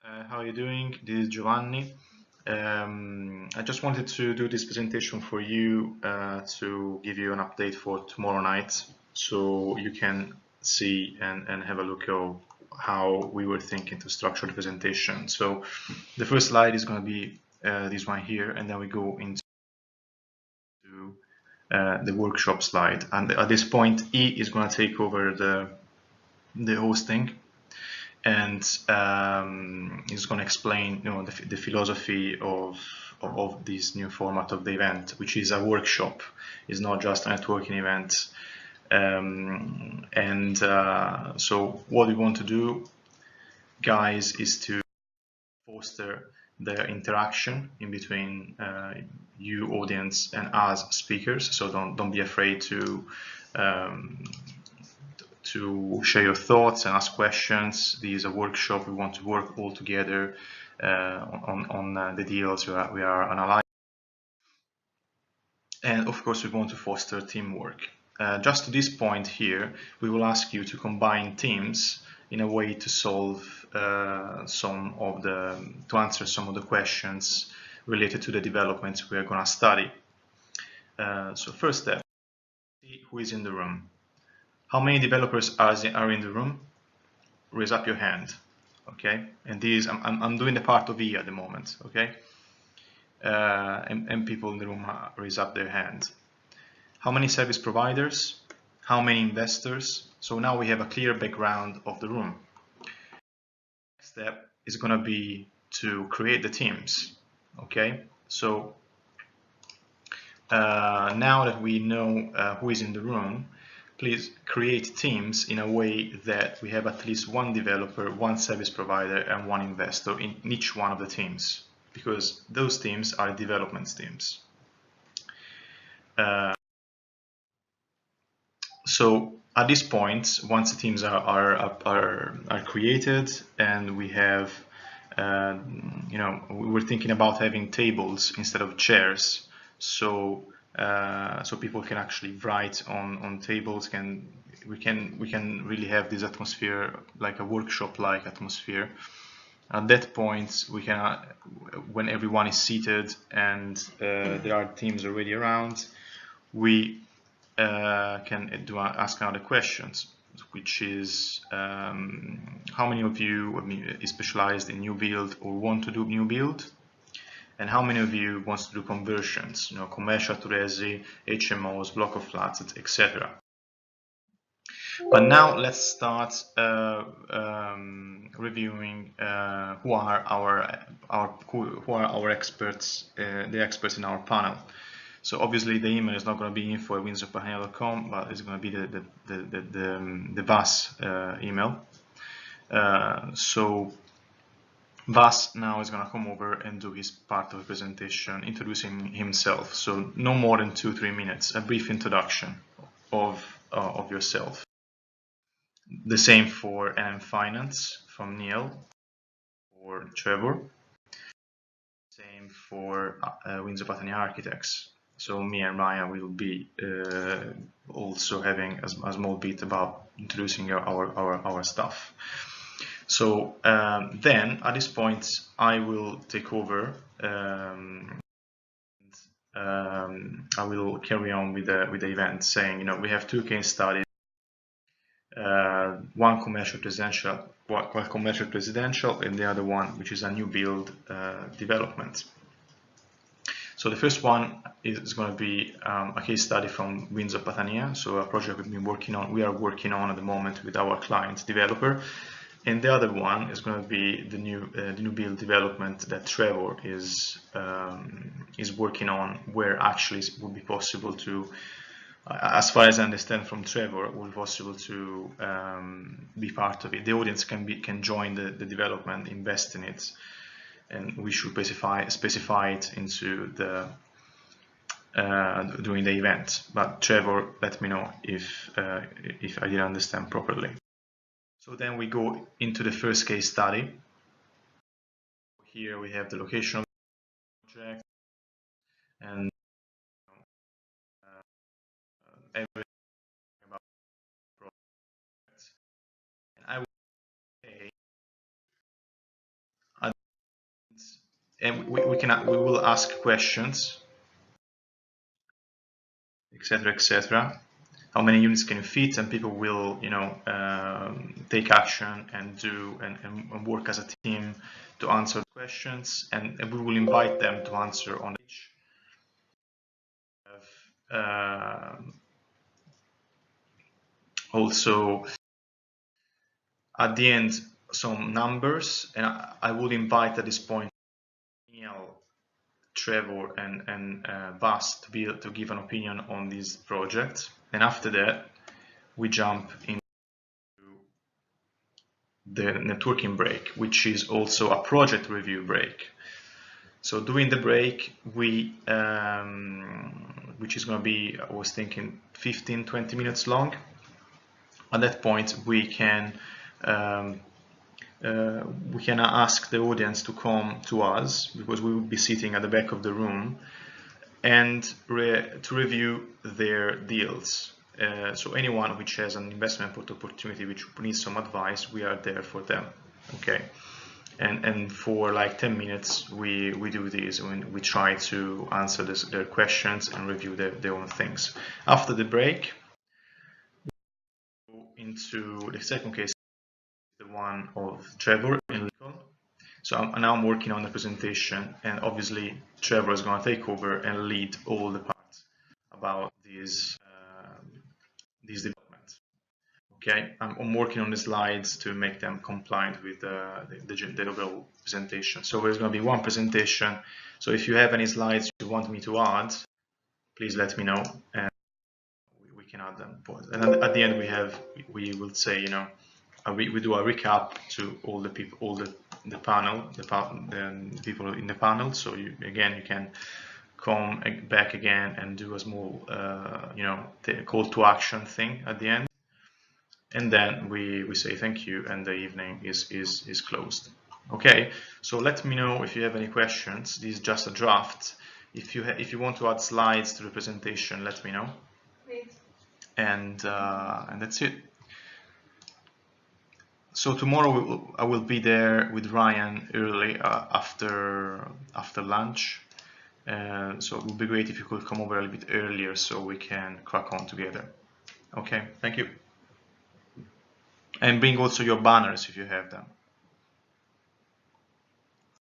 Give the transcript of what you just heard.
How are you doing? This is Giovanni. I just wanted to do this presentation for you to give you an update for tomorrow night, so you can see and have a look at how we were thinking to structure the presentation. So the first slide is going to be this one here, and then we go into the workshop slide. And at this point, E is going to take over the hosting, and he's going to explain, the philosophy of this new format of the event, which is a workshop. It's not just a networking event. So what we want to do, guys, is to foster the interaction in between you, audience, and us, speakers. So don't be afraid to share your thoughts and ask questions. This is a workshop. We want to work all together on the deals we are analyzing. And of course, we want to foster teamwork. Just to this point here, we will ask you to combine teams in a way to solve to answer some of the questions related to the developments we are going to study. So first step, see who is in the room. How many developers are in the room? Raise up your hand, okay? And these, I'm doing the part of E at the moment, okay? And people in the room raise up their hand. How many service providers? How many investors? So now we have a clear background of the room. Next step is going to be to create the teams, okay? So now that we know who is in the room, please create teams in a way that we have at least one developer, one service provider, and one investor in each one of the teams, because those teams are development teams. So at this point, once the teams are created, and we have, we're thinking about having tables instead of chairs, so people can actually write on tables. We can really have this atmosphere, like a workshop-like atmosphere. At that point, we can, when everyone is seated and there are teams already around, we can ask another questions, which is how many of you is specialized in new build or want to do new build? And how many of you wants to do conversions, commercial to resi, HMOs, block of flats, etc. But now let's start reviewing who are our experts, the experts in our panel. So obviously the email is not going to be info@windsorpatania.com, but it's going to be the VAS email. So Vas now is going to come over and do his part of the presentation, introducing himself. So no more than 2-3 minutes, a brief introduction of yourself. The same for NM Finance from Neil or Trevor. Same for Windsor Patania Architects. So me and Maya will be also having a small bit about introducing our stuff. So then at this point I will take over. I will carry on with the event, saying we have 2 case studies. One commercial residential, and the other one which is a new build development. So the first one is going to be a case study from Windsor Patania, so a project we are working on at the moment with our client developer, and the other one is going to be the new build development that Trevor is working on, where actually it would be possible to, as far as I understand from Trevor, it will be possible to be part of it. The audience can join the development, invest in it, and we should specify it into the during the event. But Trevor, let me know if I didn't understand properly. So then we go into the first case study. Here we have the location of the project and everything about the project. And I and we will ask questions, etc., etc. How many units can you fit, and people will, you know, take action and do and work as a team to answer questions, and we will invite them to answer on each. Also, at the end, some numbers, and I would invite at this point Neil, Trevor, and Bas to give an opinion on this project, and after that, we jump into the networking break, which is also a project review break. So during the break, we, which is going to be, I was thinking 15-20 minutes long. At that point, we can ask the audience to come to us, because we will be sitting at the back of the room, and to review their deals. So anyone which has an investment opportunity which needs some advice, we are there for them. Okay, and for like 10 minutes we do this, when we try to answer their questions and review their own things. After the break, we go into the second case, the one of Trevor in Lincoln. So now I'm working on the presentation, and obviously Trevor is going to take over and lead all the parts about these developments. Okay, I'm working on the slides to make them compliant with the overall presentation. So there's going to be one presentation. So if you have any slides you want me to add, please let me know, and we can add them. And at the end we will say, you know, we do a recap to all the people, all the panel, the people in the panel. So you can come back again and do a small, you know, call to action thing at the end, and then we say thank you, and the evening is closed. Okay, so let me know if you have any questions. This is just a draft. If you want to add slides to the presentation, let me know. Great. And that's it. So tomorrow I will be there with Ryan early after lunch. So it would be great if you could come over a little bit earlier so we can crack on together. Okay, thank you. And bring also your banners if you have them.